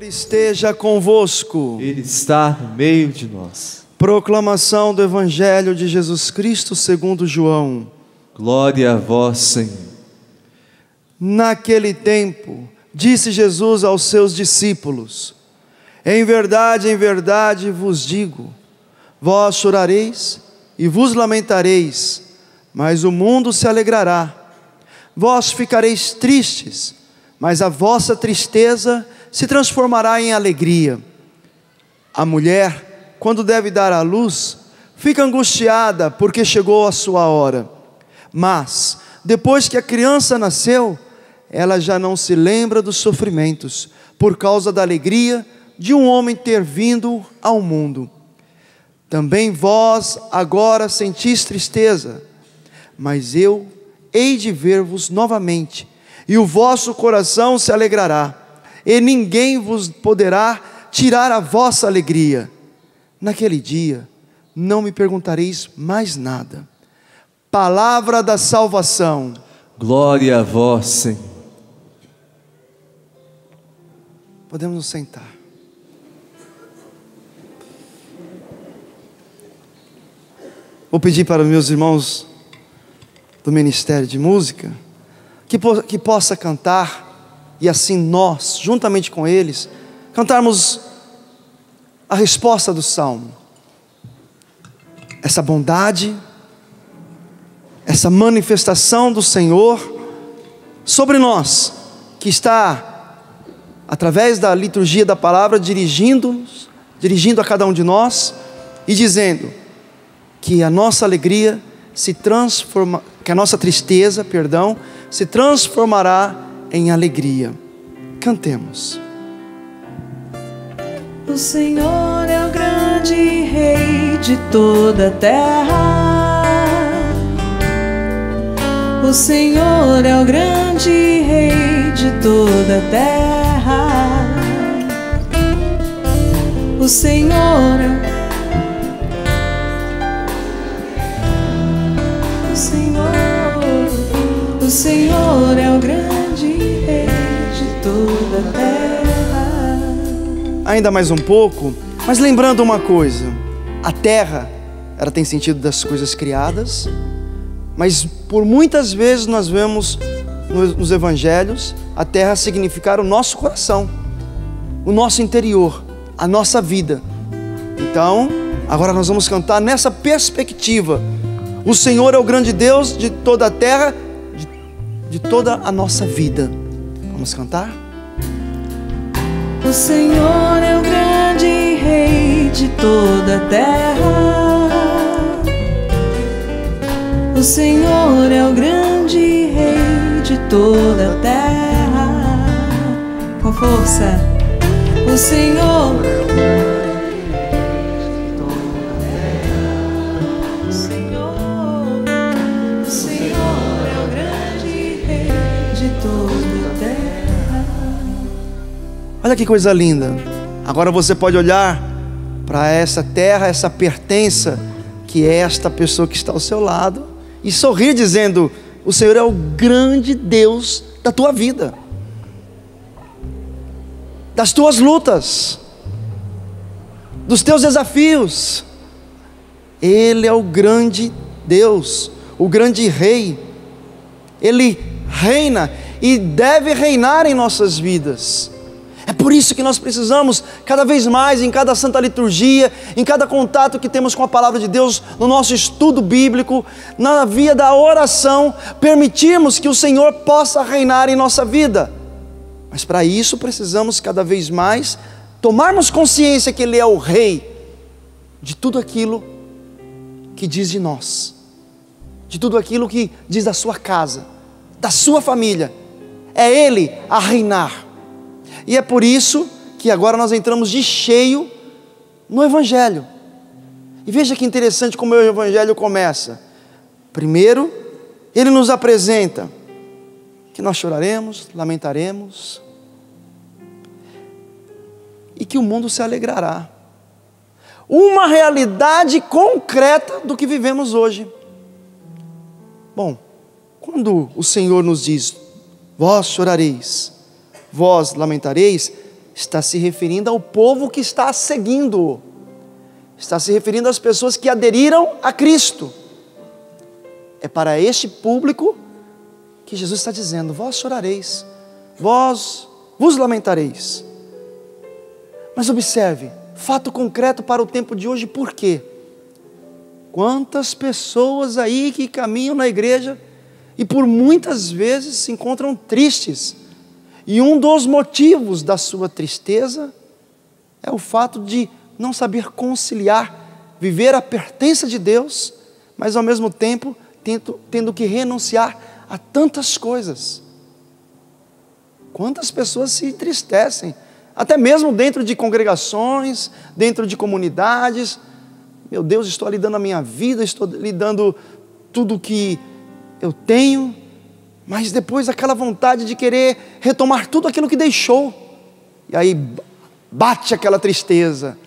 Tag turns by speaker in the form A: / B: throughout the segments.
A: Senhor esteja convosco.
B: Ele está no meio de nós.
A: Proclamação do Evangelho de Jesus Cristo segundo João.
B: Glória a vós, Senhor.
A: Naquele tempo, disse Jesus aos seus discípulos: em verdade vos digo, vós chorareis e vos lamentareis, mas o mundo se alegrará. Vós ficareis tristes, mas a vossa tristeza se transformará em alegria. A mulher, quando deve dar à luz, fica angustiada porque chegou a sua hora. Mas, depois que a criança nasceu, ela já não se lembra dos sofrimentos, por causa da alegria de um homem ter vindo ao mundo. Também vós agora sentis tristeza, mas eu hei de ver-vos novamente, e o vosso coração se alegrará, e ninguém vos poderá tirar a vossa alegria. Naquele dia, não me perguntareis mais nada. Palavra da salvação.
B: Glória a vós, Senhor.
A: Podemos nos sentar. Vou pedir para meus irmãos do Ministério de Música que possa cantar, e assim nós, juntamente com eles, cantarmos a resposta do Salmo. Essa bondade, essa manifestação do Senhor sobre nós, que está, através da liturgia da palavra, dirigindo a cada um de nós, e dizendo que a nossa alegria se transforma, que a nossa tristeza, se transformará em alegria. Cantemos.
C: O Senhor é o grande Rei de toda a terra. O Senhor é o grande Rei de toda a terra. O Senhor é O Senhor é o grande Rei de toda a terra.
A: Ainda mais um pouco, mas lembrando uma coisa: a terra, ela tem sentido das coisas criadas, mas por muitas vezes nós vemos nos evangelhos a terra significar o nosso coração, o nosso interior, a nossa vida. Então, agora nós vamos cantar nessa perspectiva. O Senhor é o grande Deus de toda a terra, de toda a nossa vida. Vamos cantar?
C: O Senhor é o grande Rei de toda a terra. O Senhor é o grande Rei de toda a terra. Com força. O Senhor
A: Olha que coisa linda. Agora você pode olhar para essa terra, essa pertença, que é esta pessoa que está ao seu lado, e sorrir dizendo: o Senhor é o grande Deus da tua vida, das tuas lutas, dos teus desafios. Ele é o grande Deus, o grande Rei. Ele reina e deve reinar em nossas vidas. É por isso que nós precisamos, cada vez mais, em cada santa liturgia, em cada contato que temos com a palavra de Deus, no nosso estudo bíblico, na via da oração, permitirmos que o Senhor possa reinar em nossa vida. Mas para isso precisamos cada vez mais tomarmos consciência que Ele é o Rei de tudo aquilo que diz de nós, de tudo aquilo que diz da sua casa, da sua família. É Ele a reinar. E é por isso que agora nós entramos de cheio no Evangelho. E veja que interessante como o Evangelho começa. Primeiro, ele nos apresenta que nós choraremos, lamentaremos, e que o mundo se alegrará. Uma realidade concreta do que vivemos hoje. Bom, quando o Senhor nos diz: vós chorareis, vós lamentareis, está se referindo ao povo que está seguindo, está se referindo às pessoas que aderiram a Cristo. É para este público que Jesus está dizendo: vós chorareis, vós vos lamentareis. Mas observe, fato concreto para o tempo de hoje, por quê? Quantas pessoas aí que caminham na igreja e por muitas vezes se encontram tristes, e um dos motivos da sua tristeza é o fato de não saber conciliar, viver a pertença de Deus, mas ao mesmo tempo tendo que renunciar a tantas coisas. Quantas pessoas se entristecem, até mesmo dentro de congregações, dentro de comunidades. Meu Deus, estou lhe dando a minha vida, estou lhe dando tudo que eu tenho, mas depois aquela vontade de querer retomar tudo aquilo que deixou, e aí bate aquela tristeza,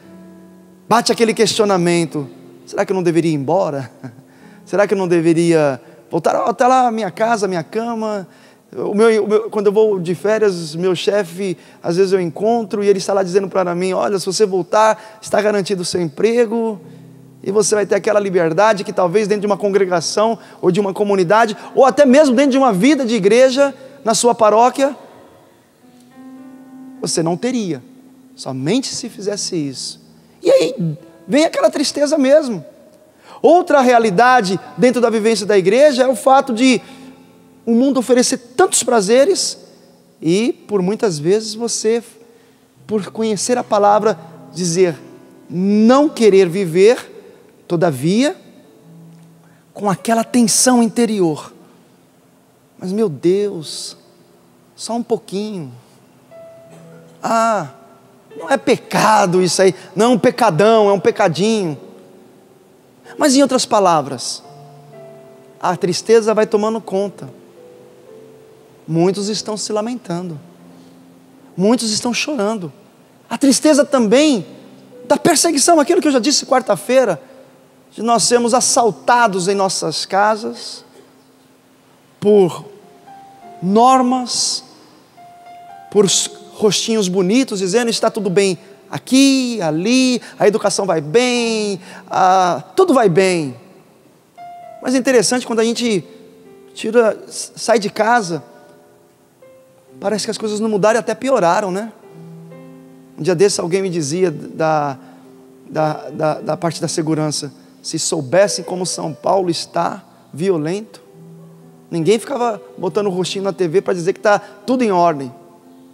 A: bate aquele questionamento: será que eu não deveria ir embora? Será que eu não deveria voltar até lá, minha casa, minha cama? Quando eu vou de férias, meu chefe, às vezes eu encontro e ele está lá dizendo para mim: olha, se você voltar, está garantido o seu emprego, e você vai ter aquela liberdade que talvez dentro de uma congregação, ou de uma comunidade, ou até mesmo dentro de uma vida de igreja, na sua paróquia, você não teria, somente se fizesse isso. E aí vem aquela tristeza mesmo. Outra realidade dentro da vivência da igreja é o fato de o mundo oferecer tantos prazeres, e por muitas vezes você, por conhecer a palavra, dizer não querer viver, todavia, com aquela tensão interior: mas meu Deus, só um pouquinho, não é pecado isso aí, não é um pecadão, é um pecadinho. Mas em outras palavras, a tristeza vai tomando conta. Muitos estão se lamentando, muitos estão chorando. A tristeza também da perseguição, aquilo que eu já disse quarta-feira, de nós sermos assaltados em nossas casas por normas, por rostinhos bonitos dizendo: está tudo bem aqui, ali, a educação vai bem, tudo vai bem. Mas é interessante, quando a gente sai de casa, parece que as coisas não mudaram e até pioraram, né? Um dia desse alguém me dizia da parte da segurança: se soubessem como São Paulo está violento, ninguém ficava botando o rostinho na TV para dizer que está tudo em ordem.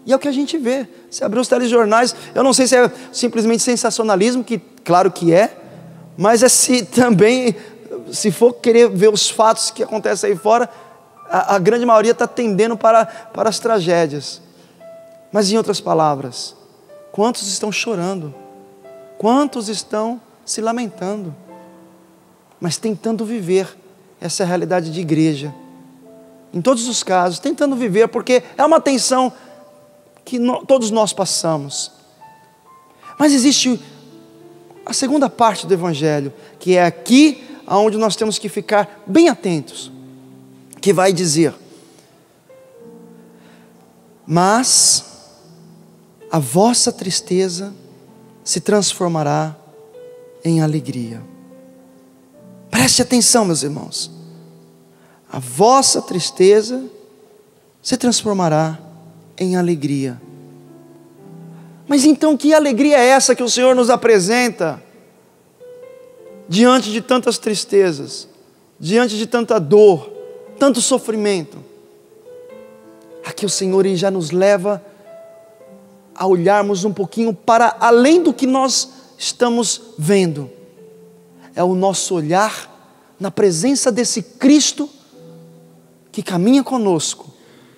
A: E é o que a gente vê. Você abriu os telejornais, eu não sei se é simplesmente sensacionalismo, que claro que é, mas também, se for querer ver os fatos que acontecem aí fora, a grande maioria está tendendo para as tragédias. Mas em outras palavras, quantos estão chorando? Quantos estão se lamentando? Mas tentando viver essa realidade de igreja, em todos os casos, tentando viver, porque é uma tensão que todos nós passamos. Mas existe a segunda parte do Evangelho, que é aqui onde nós temos que ficar bem atentos, que vai dizer: mas a vossa tristeza se transformará em alegria. Preste atenção, meus irmãos. A vossa tristeza se transformará em alegria. Mas então, que alegria é essa que o Senhor nos apresenta diante de tantas tristezas, diante de tanta dor, tanto sofrimento? Aqui o Senhor já nos leva a olharmos um pouquinho para além do que nós estamos vendo. É o nosso olhar na presença desse Cristo que caminha conosco,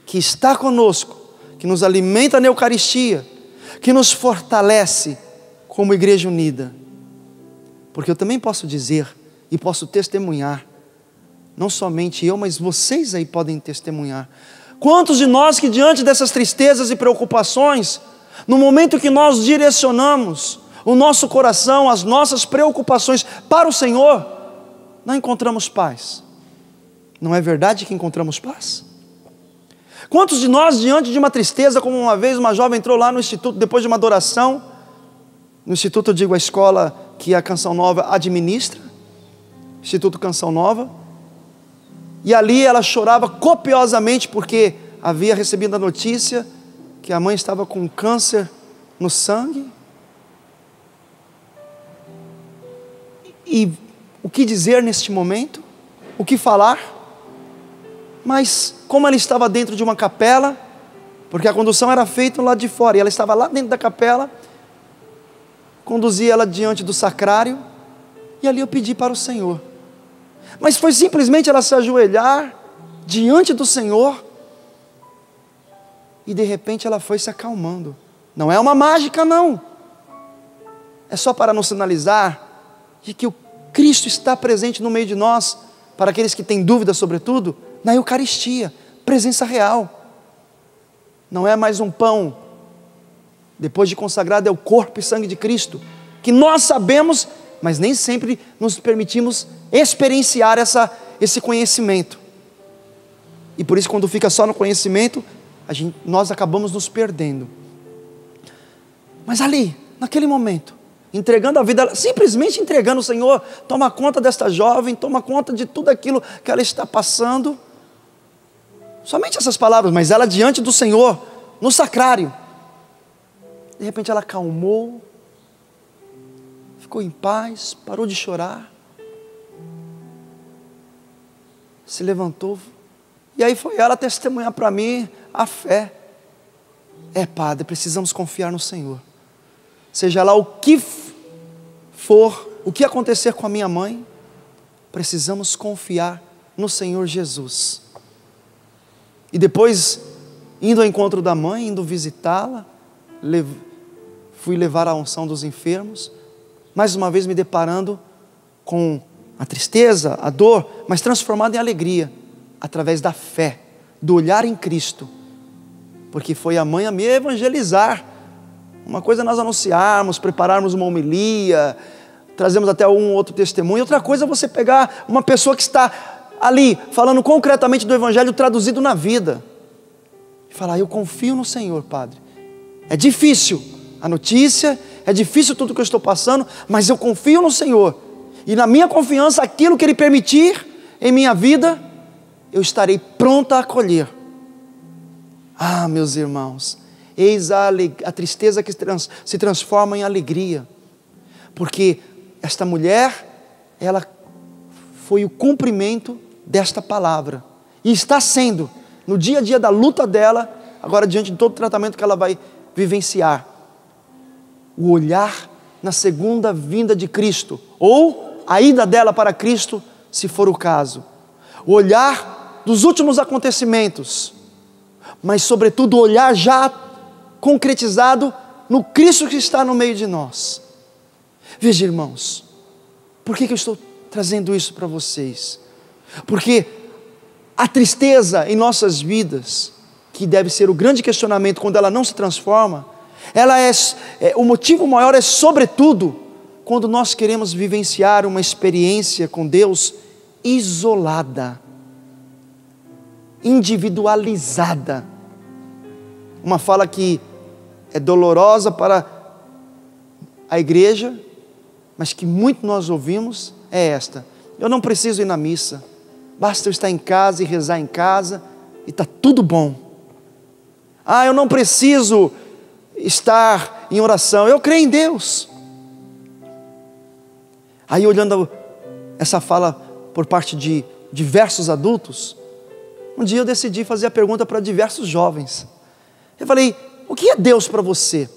A: que está conosco, que nos alimenta na Eucaristia, que nos fortalece como igreja unida. Porque eu também posso dizer e posso testemunhar, não somente eu, mas vocês aí podem testemunhar. Quantos de nós que diante dessas tristezas e preocupações, no momento que nós direcionamos o nosso coração, as nossas preocupações para o Senhor, não encontramos paz? Não é verdade que encontramos paz? Quantos de nós, diante de uma tristeza, como uma vez uma jovem entrou lá no instituto, depois de uma adoração, no instituto eu digo a escola que a Canção Nova administra, Instituto Canção Nova, e ali ela chorava copiosamente porque havia recebido a notícia que a mãe estava com câncer no sangue. E o que dizer neste momento? O que falar? Mas como ela estava dentro de uma capela, porque a condução era feita lá de fora, e ela estava lá dentro da capela, conduzi ela diante do sacrário, e ali eu pedi para o Senhor. Mas foi simplesmente ela se ajoelhar diante do Senhor, e de repente ela foi se acalmando. Não é uma mágica, não. É só para nos sinalizar de que o Cristo está presente no meio de nós, para aqueles que têm dúvidas sobretudo, na Eucaristia, presença real. Não é mais um pão, depois de consagrado é o corpo e sangue de Cristo, que nós sabemos, mas nem sempre nos permitimos experienciar esse conhecimento. E por isso quando fica só no conhecimento, nós acabamos nos perdendo. Mas ali, naquele momento, entregando a vida, simplesmente entregando o Senhor, toma conta desta jovem, toma conta de tudo aquilo que ela está passando, somente essas palavras, mas ela diante do Senhor, no sacrário, de repente ela acalmou, ficou em paz, parou de chorar, se levantou, e aí foi ela testemunhar para mim a fé. Padre, precisamos confiar no Senhor, seja lá o que for, o que acontecer com a minha mãe, precisamos confiar no Senhor Jesus. E depois, indo ao encontro da mãe, indo visitá-la, fui levar a unção dos enfermos, mais uma vez me deparando com a tristeza, a dor, mas transformada em alegria, através da fé, do olhar em Cristo, porque foi a mãe a me evangelizar. Uma coisa é nós anunciarmos, prepararmos uma homilia, trazemos até um outro testemunho, outra coisa é você pegar uma pessoa que está ali, falando concretamente do Evangelho traduzido na vida, e falar, eu confio no Senhor, Padre, é difícil a notícia, é difícil tudo que eu estou passando, mas eu confio no Senhor, e na minha confiança, aquilo que Ele permitir em minha vida, eu estarei pronta a acolher. Meus irmãos, eis a tristeza que se transforma em alegria, porque esta mulher, ela foi o cumprimento desta palavra, e está sendo, no dia a dia da luta dela, agora diante de todo o tratamento que ela vai vivenciar, o olhar na segunda vinda de Cristo, ou a ida dela para Cristo, se for o caso, o olhar dos últimos acontecimentos, mas sobretudo o olhar já concretizado no Cristo que está no meio de nós. Veja, irmãos, por que eu estou trazendo isso para vocês? Porque a tristeza em nossas vidas, que deve ser o grande questionamento quando ela não se transforma, o motivo maior é sobretudo quando nós queremos vivenciar uma experiência com Deus isolada, individualizada. Uma fala que é dolorosa para a igreja, mas que muito nós ouvimos, é esta: eu não preciso ir na missa, basta eu estar em casa e rezar em casa, e está tudo bom. Eu não preciso estar em oração, eu creio em Deus. Aí, olhando essa fala por parte de diversos adultos, um dia eu decidi fazer a pergunta para diversos jovens. Eu falei, o que é Deus para você?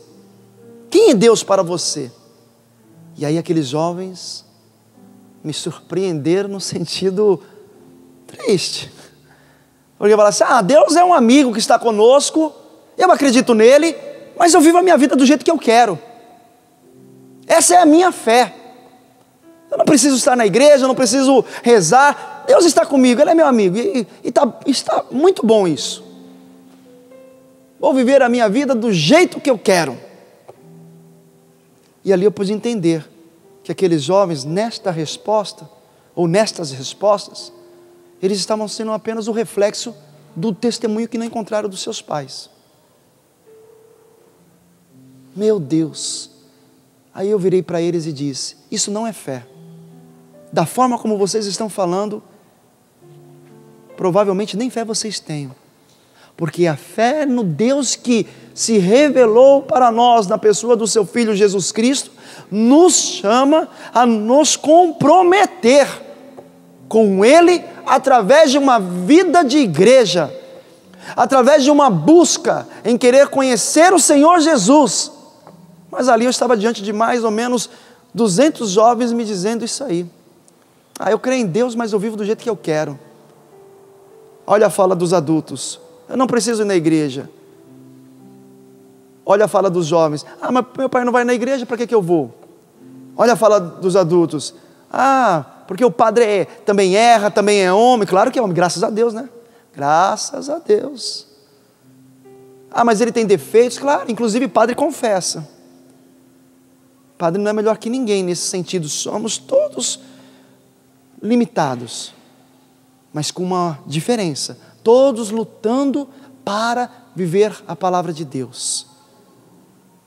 A: Quem é Deus para você? E aí aqueles jovens me surpreenderam no sentido triste, porque falaram assim, Deus é um amigo que está conosco, eu acredito nele, mas eu vivo a minha vida do jeito que eu quero, essa é a minha fé, eu não preciso estar na igreja, eu não preciso rezar, Deus está comigo, Ele é meu amigo, e está muito bom isso, vou viver a minha vida do jeito que eu quero. E ali eu pude entender que aqueles jovens, nesta resposta, ou nestas respostas, eles estavam sendo apenas o reflexo do testemunho que não encontraram dos seus pais. Meu Deus! Aí eu virei para eles e disse: isso não é fé. Da forma como vocês estão falando, provavelmente nem fé vocês tenham. Porque a fé no Deus que se revelou para nós na pessoa do seu Filho Jesus Cristo, nos chama a nos comprometer com Ele através de uma vida de igreja, através de uma busca em querer conhecer o Senhor Jesus. Mas ali eu estava diante de mais ou menos 200 jovens me dizendo isso aí. Eu creio em Deus, mas eu vivo do jeito que eu quero. Olha a fala dos adultos: eu não preciso ir na igreja. Olha a fala dos jovens: mas meu pai não vai na igreja, para que eu vou? Olha a fala dos adultos: porque o padre também erra, também é homem. Claro que é homem, graças a Deus, né? Graças a Deus. Mas ele tem defeitos? Claro, inclusive padre confessa. Padre não é melhor que ninguém nesse sentido, somos todos limitados, mas com uma diferença: todos lutando para viver a palavra de Deus.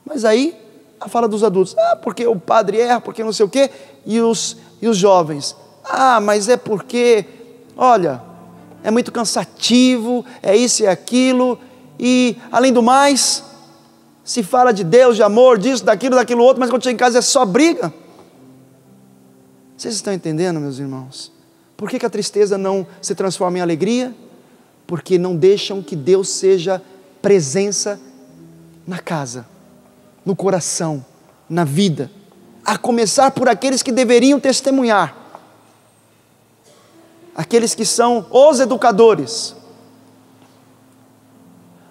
A: Mas aí a fala dos adultos: porque o padre erra, porque não sei o quê. E os jovens: mas é porque, olha, é muito cansativo, é isso e aquilo, e além do mais, se fala de Deus, de amor, disso, daquilo outro, mas quando chega em casa é só briga. Vocês estão entendendo, meus irmãos? Por que a tristeza não se transforma em alegria? Porque não deixam que Deus seja presença na casa, no coração, na vida, a começar por aqueles que deveriam testemunhar, aqueles que são os educadores.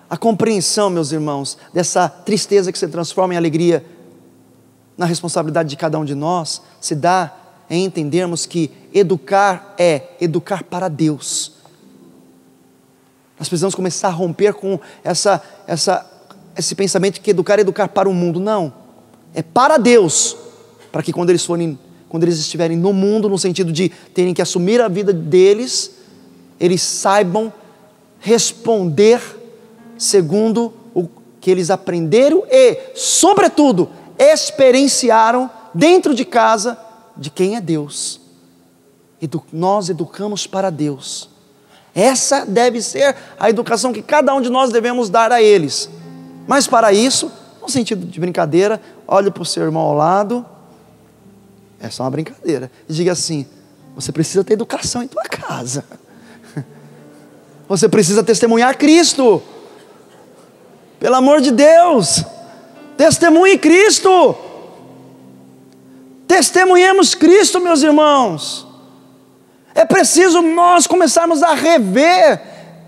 A: A compreensão, meus irmãos, dessa tristeza que se transforma em alegria na responsabilidade de cada um de nós, se dá em entendermos que educar é educar para Deus. Nós precisamos começar a romper com esse pensamento de que educar é educar para o mundo. Não, é para Deus, para que quando eles estiverem no mundo, no sentido de terem que assumir a vida deles, eles saibam responder segundo o que eles aprenderam e, sobretudo, experienciaram dentro de casa de quem é Deus. Nós educamos para Deus. Essa deve ser a educação que cada um de nós devemos dar a eles. Mas para isso, no sentido de brincadeira, olhe para o seu irmão ao lado, é só uma brincadeira, e diga assim: você precisa ter educação em tua casa. Você precisa testemunhar Cristo. Pelo amor de Deus, testemunhe Cristo. Testemunhemos Cristo, meus irmãos. É preciso nós começarmos a rever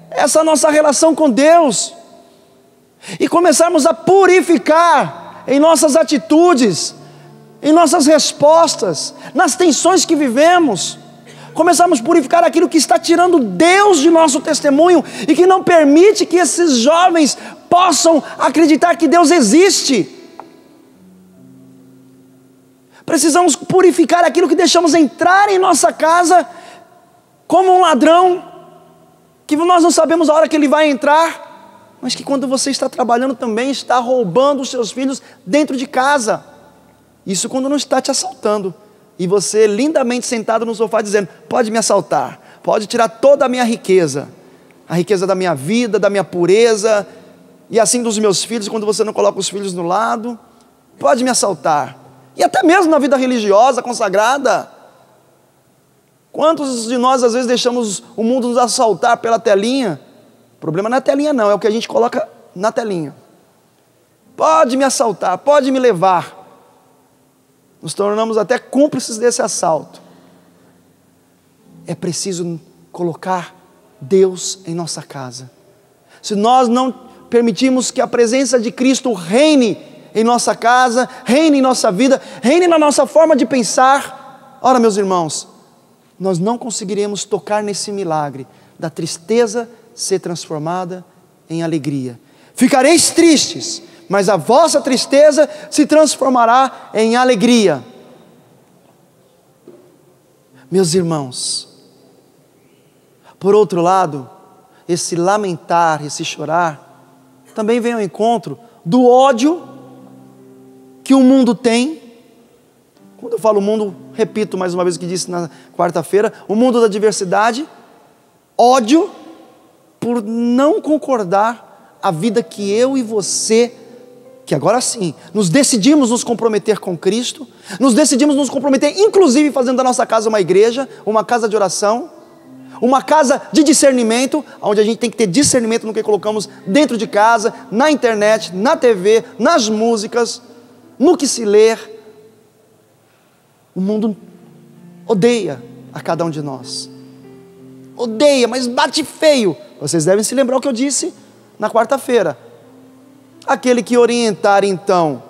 A: essa nossa relação com Deus e começarmos a purificar em nossas atitudes, em nossas respostas, nas tensões que vivemos. Começarmos a purificar aquilo que está tirando Deus de nosso testemunho e que não permite que esses jovens possam acreditar que Deus existe. Precisamos purificar aquilo que deixamos entrar em nossa casa como um ladrão, que nós não sabemos a hora que ele vai entrar, mas que quando você está trabalhando também está roubando os seus filhos dentro de casa. Isso quando não está te assaltando, e você lindamente sentado no sofá dizendo: pode me assaltar, pode tirar toda a minha riqueza, a riqueza da minha vida, da minha pureza, e assim dos meus filhos, quando você não coloca os filhos no lado, pode me assaltar. E até mesmo na vida religiosa, consagrada, quantos de nós às vezes deixamos o mundo nos assaltar pela telinha? O problema não é a telinha não, é o que a gente coloca na telinha. Pode me assaltar, pode me levar. Nos tornamos até cúmplices desse assalto. É preciso colocar Deus em nossa casa. Se nós não permitirmos que a presença de Cristo reine em nossa casa, reine em nossa vida, reine na nossa forma de pensar, ora, meus irmãos, nós não conseguiremos tocar nesse milagre da tristeza ser transformada em alegria. Ficareis tristes, mas a vossa tristeza se transformará em alegria. Meus irmãos, por outro lado, esse lamentar, esse chorar, também vem ao encontro do ódio que o mundo tem. Quando eu falo mundo, repito mais uma vez o que disse na quarta-feira, o mundo da diversidade, ódio por não concordar a vida que eu e você, que agora sim, nos decidimos nos comprometer com Cristo, nos decidimos nos comprometer, inclusive fazendo da nossa casa uma igreja, uma casa de oração, uma casa de discernimento, onde a gente tem que ter discernimento no que colocamos dentro de casa, na internet, na TV, nas músicas, no que se ler. O mundo odeia a cada um de nós, odeia, mas bate feio. Vocês devem se lembrar o que eu disse na quarta-feira. Aquele que orientar então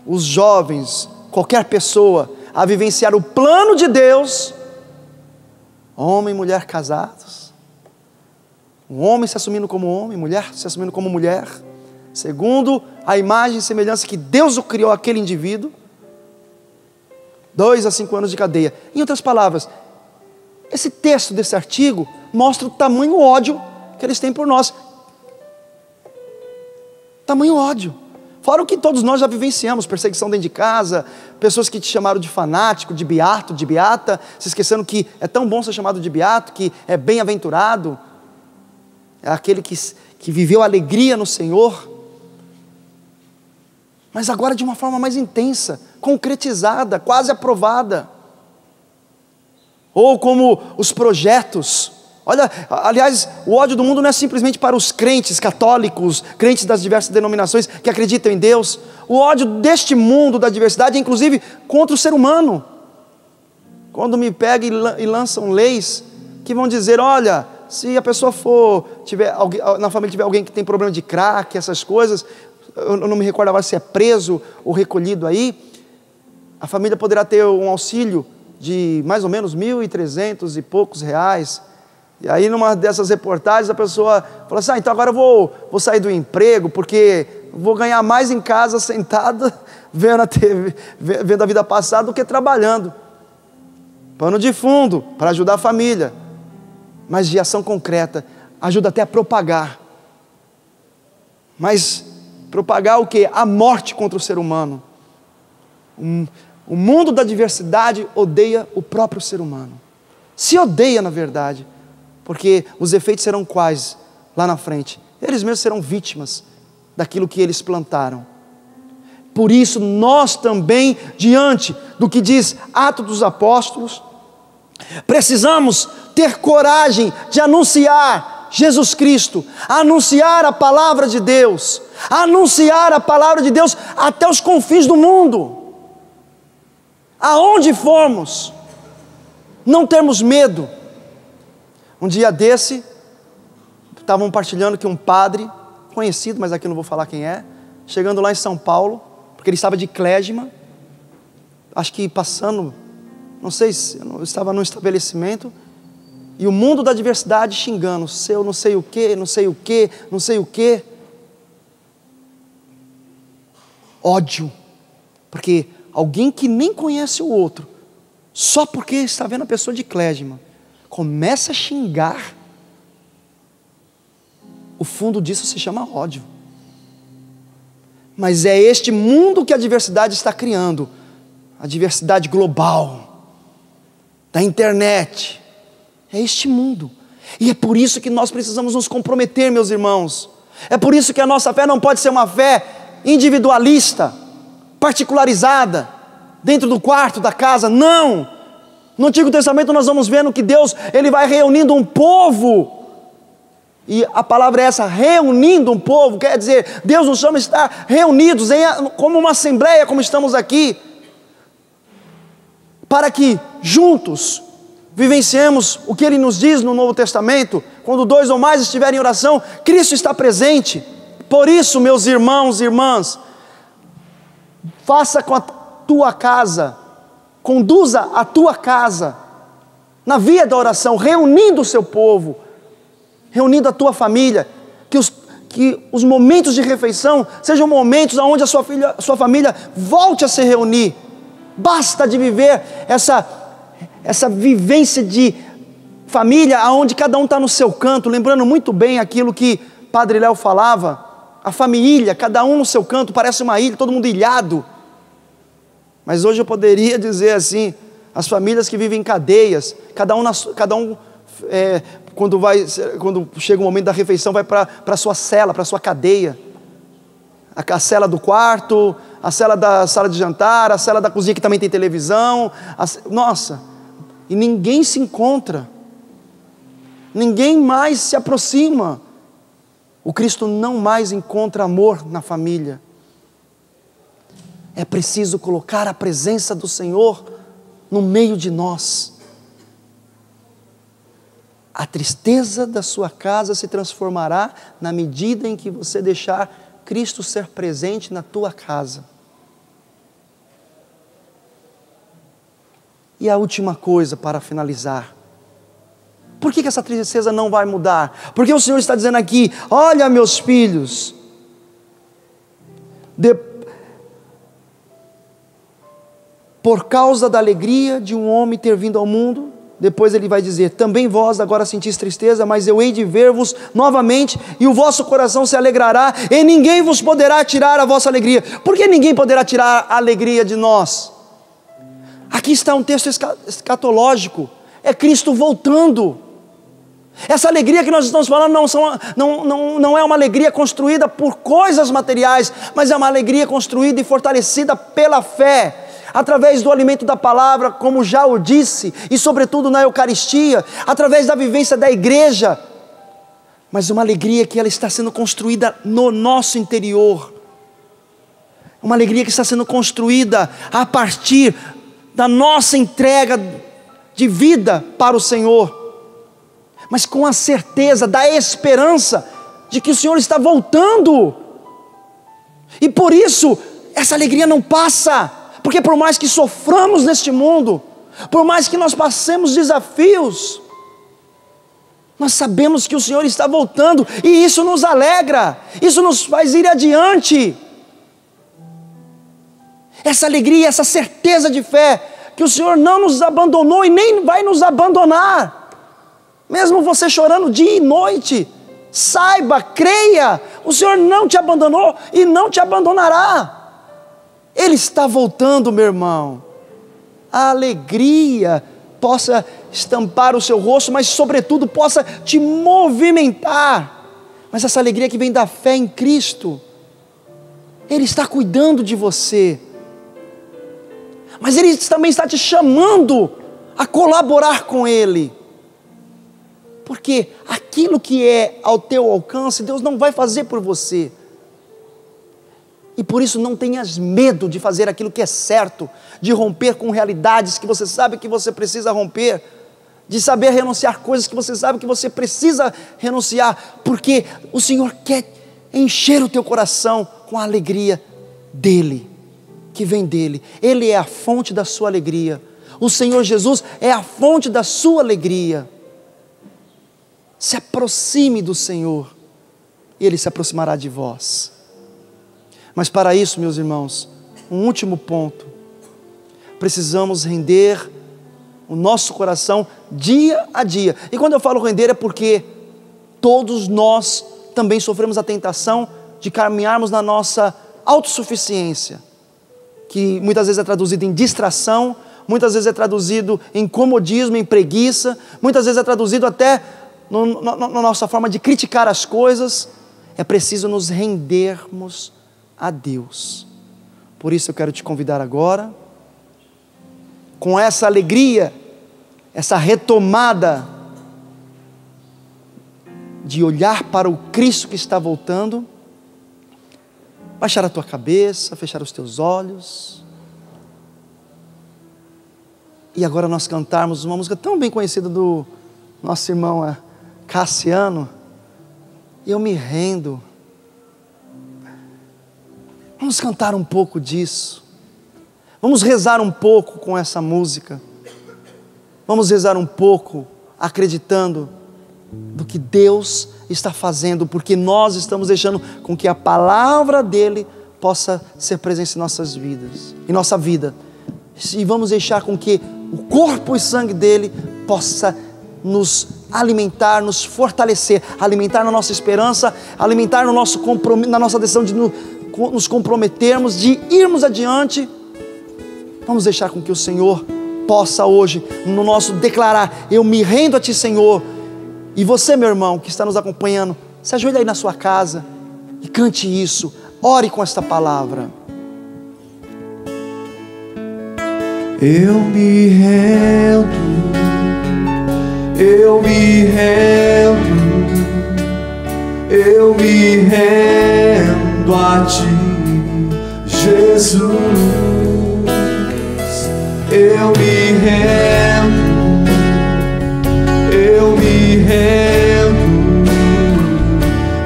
A: os jovens, qualquer pessoa, a vivenciar o plano de Deus, homem e mulher casados, um homem se assumindo como homem, mulher se assumindo como mulher, segundo a imagem e semelhança que Deus o criou aquele indivíduo, 2 a 5 anos de cadeia. Em outras palavras, esse texto desse artigo mostra o tamanho ódio que eles têm por nós. Tamanho ódio. Fora o que todos nós já vivenciamos, perseguição dentro de casa, pessoas que te chamaram de fanático, de beato, de beata, se esquecendo que é tão bom ser chamado de beato, que é bem-aventurado, é aquele que viveu alegria no Senhor. Mas agora de uma forma mais intensa, concretizada, quase aprovada. Ou como os projetos. Olha, aliás, o ódio do mundo não é simplesmente para os crentes católicos, crentes das diversas denominações que acreditam em Deus. O ódio deste mundo da diversidade é inclusive contra o ser humano. Quando me pegam e lançam leis que vão dizer, olha, se a pessoa na família tiver alguém que tem problema de crack, essas coisas, eu não me recordo agora se é preso ou recolhido aí, a família poderá ter um auxílio de mais ou menos 1.300 e poucos reais. E aí numa dessas reportagens a pessoa fala assim, então agora eu vou sair do emprego, porque vou ganhar mais em casa sentada, vendo a TV, vendo a vida passar, do que trabalhando. Pano de fundo, para ajudar a família. Mas de ação concreta, ajuda até a propagar. Mas propagar o quê? A morte contra o ser humano. O mundo da diversidade odeia o próprio ser humano. Se odeia, na verdade, porque os efeitos serão quais lá na frente? Eles mesmos serão vítimas daquilo que eles plantaram. Por isso, nós também, diante do que diz Atos dos Apóstolos, precisamos ter coragem de anunciar Jesus Cristo, anunciar a palavra de Deus, anunciar a palavra de Deus até os confins do mundo. Aonde formos, não termos medo. Um dia desse, estavam partilhando que um padre, conhecido, mas aqui eu não vou falar quem é, chegando lá em São Paulo, porque ele estava de clésima, acho que passando, não sei se eu estava num estabelecimento, e o mundo da diversidade xingando, seu não sei o que, não sei o que, não sei o que. Ódio, porque alguém que nem conhece o outro, só porque está vendo a pessoa de clésima, começa a xingar. O fundo disso se chama ódio. Mas é este mundo que a diversidade está criando, a diversidade global, da internet, é este mundo. E é por isso que nós precisamos nos comprometer, meus irmãos. É por isso que a nossa fé não pode ser uma fé individualista, particularizada, dentro do quarto, da casa. Não! No Antigo Testamento nós vamos vendo que Deus, Ele vai reunindo um povo. E a palavra é essa, reunindo um povo, quer dizer, Deus nos chama a estar reunidos como uma assembleia, como estamos aqui, para que juntos vivenciemos o que Ele nos diz no Novo Testamento, quando 2 ou mais estiverem em oração, Cristo está presente. Por isso, meus irmãos e irmãs, faça com a tua casa, conduza a tua casa na via da oração, reunindo o seu povo, reunindo a tua família, que os momentos de refeição sejam momentos onde a sua família volte a se reunir. Basta de viver essa vivência de família onde cada um está no seu canto, lembrando muito bem aquilo que Padre Léo falava, a família, cada um no seu canto, parece uma ilha, todo mundo ilhado. Mas hoje eu poderia dizer assim, as famílias que vivem em cadeias, cada um quando chega o momento da refeição, vai para a sua cela, para a sua cadeia, a cela do quarto, a cela da sala de jantar, a cela da cozinha que também tem televisão, nossa, e ninguém se encontra, ninguém mais se aproxima. O Cristo não mais encontra amor na família. É preciso colocar a presença do Senhor no meio de nós. A tristeza da sua casa se transformará na medida em que você deixar Cristo ser presente na tua casa. E a última coisa para finalizar. Por que essa tristeza não vai mudar? Porque o Senhor está dizendo aqui, olha meus filhos, por causa da alegria de um homem ter vindo ao mundo, depois ele vai dizer, também vós agora sentis tristeza, mas eu hei de ver-vos novamente, e o vosso coração se alegrará, e ninguém vos poderá tirar a vossa alegria. Por que ninguém poderá tirar a alegria de nós? Aqui está um texto escatológico, é Cristo voltando. Essa alegria que nós estamos falando não é uma alegria construída por coisas materiais, mas é uma alegria construída e fortalecida pela fé, através do alimento da palavra, como já o disse, e sobretudo na Eucaristia, através da vivência da igreja, mas uma alegria que ela está sendo construída no nosso interior, uma alegria que está sendo construída a partir da nossa entrega de vida para o Senhor, mas com a certeza da esperança de que o Senhor está voltando, e por isso essa alegria não passa, porque por mais que soframos neste mundo, por mais que nós passemos desafios, nós sabemos que o Senhor está voltando, e isso nos alegra, isso nos faz ir adiante. Essa alegria, essa certeza de fé, que o Senhor não nos abandonou e nem vai nos abandonar, mesmo você chorando dia e noite, saiba, creia, o Senhor não te abandonou e não te abandonará. Ele está voltando, meu irmão. A alegria possa estampar o seu rosto, mas sobretudo possa te movimentar. Mas essa alegria que vem da fé em Cristo, Ele está cuidando de você, mas Ele também está te chamando a colaborar com Ele, porque aquilo que é ao teu alcance, Deus não vai fazer por você. E por isso não tenhas medo de fazer aquilo que é certo, de romper com realidades que você sabe que você precisa romper, de saber renunciar coisas que você sabe que você precisa renunciar, porque o Senhor quer encher o teu coração com a alegria dEle, que vem dEle. Ele é a fonte da sua alegria, o Senhor Jesus é a fonte da sua alegria. Se aproxime do Senhor, e Ele se aproximará de vós. Mas para isso, meus irmãos, um último ponto, precisamos render o nosso coração dia a dia. E quando eu falo render é porque todos nós também sofremos a tentação de caminharmos na nossa autossuficiência, que muitas vezes é traduzido em distração, muitas vezes é traduzido em comodismo, em preguiça, muitas vezes é traduzido até na nossa forma de criticar as coisas. É preciso nos rendermos a Deus. Por isso eu quero te convidar agora, com essa alegria, essa retomada de olhar para o Cristo que está voltando, baixar a tua cabeça, fechar os teus olhos, e agora nós cantarmos uma música tão bem conhecida do nosso irmão Cassiano, Eu Me Rendo. Vamos cantar um pouco disso, vamos rezar um pouco com essa música, vamos rezar um pouco acreditando do que Deus está fazendo, porque nós estamos deixando com que a palavra dEle possa ser presente em nossas vidas, em nossa vida, e vamos deixar com que o corpo e sangue dEle possa nos alimentar, nos fortalecer, alimentar na nossa esperança, alimentar no nosso na nossa decisão de nos comprometermos, de irmos adiante. Vamos deixar com que o Senhor possa hoje, no nosso declarar, eu me rendo a Ti, Senhor. E você, meu irmão, que está nos acompanhando, se ajoelhe aí na sua casa e cante isso, ore com esta palavra.
B: Eu me rendo, eu me rendo, eu me rendo a Ti, Jesus. Eu me rendo, eu me rendo,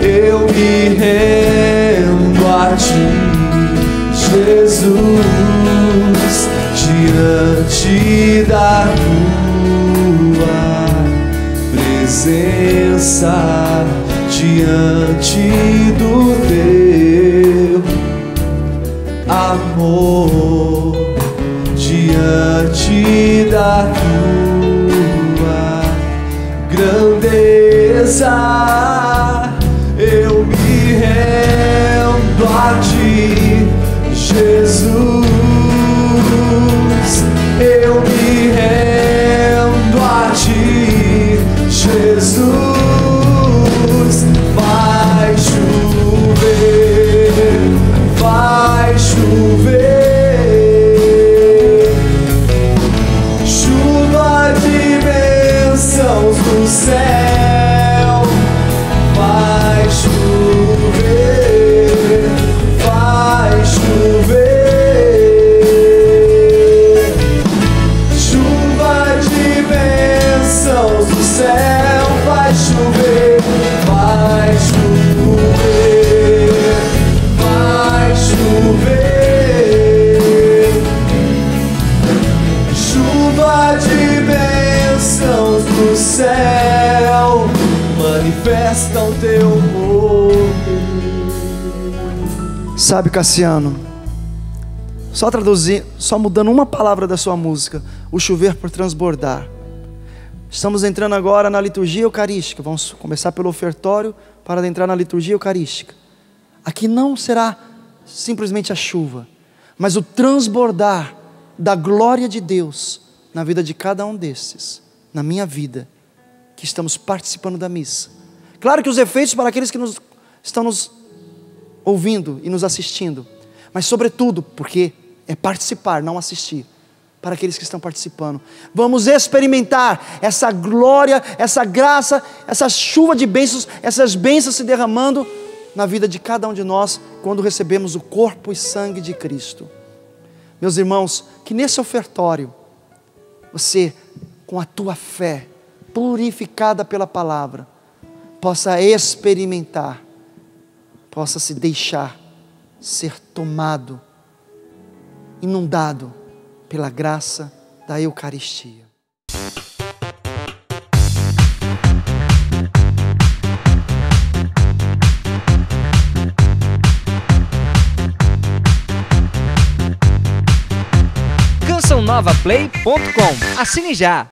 B: eu me rendo a Ti, Jesus. Diante da Tua presença, diante do Teu amor, diante da Tua grandeza, eu me rendo a Ti, Jesus. Eu me rendo a Ti, Jesus. Vai chover, vai chover, chuva de bênçãos do céu. Vai chover, vai chover. Do céu vai chover, vai chover, vai chover, chuva de bênçãos do céu, manifesta o Teu poder.
A: Sabe, Cassiano, só traduzir, só mudando uma palavra da sua música, o chover por transbordar. Estamos entrando agora na liturgia eucarística. Vamos começar pelo ofertório para adentrar na liturgia eucarística. Aqui não será simplesmente a chuva, mas o transbordar da glória de Deus na vida de cada um desses, na minha vida, que estamos participando da missa. Claro que os efeitos para aqueles que estão nos ouvindo e nos assistindo, mas sobretudo porque é participar, não assistir. Para aqueles que estão participando, vamos experimentar essa glória, essa graça, essa chuva de bênçãos, essas bênçãos se derramando na vida de cada um de nós, quando recebemos o corpo e sangue de Cristo. Meus irmãos, que nesse ofertório, você, com a tua fé, purificada pela palavra, possa experimentar, possa se deixar ser tomado, inundado, pela graça da Eucaristia.
D: CançãoNovaPlay.com. Assine já!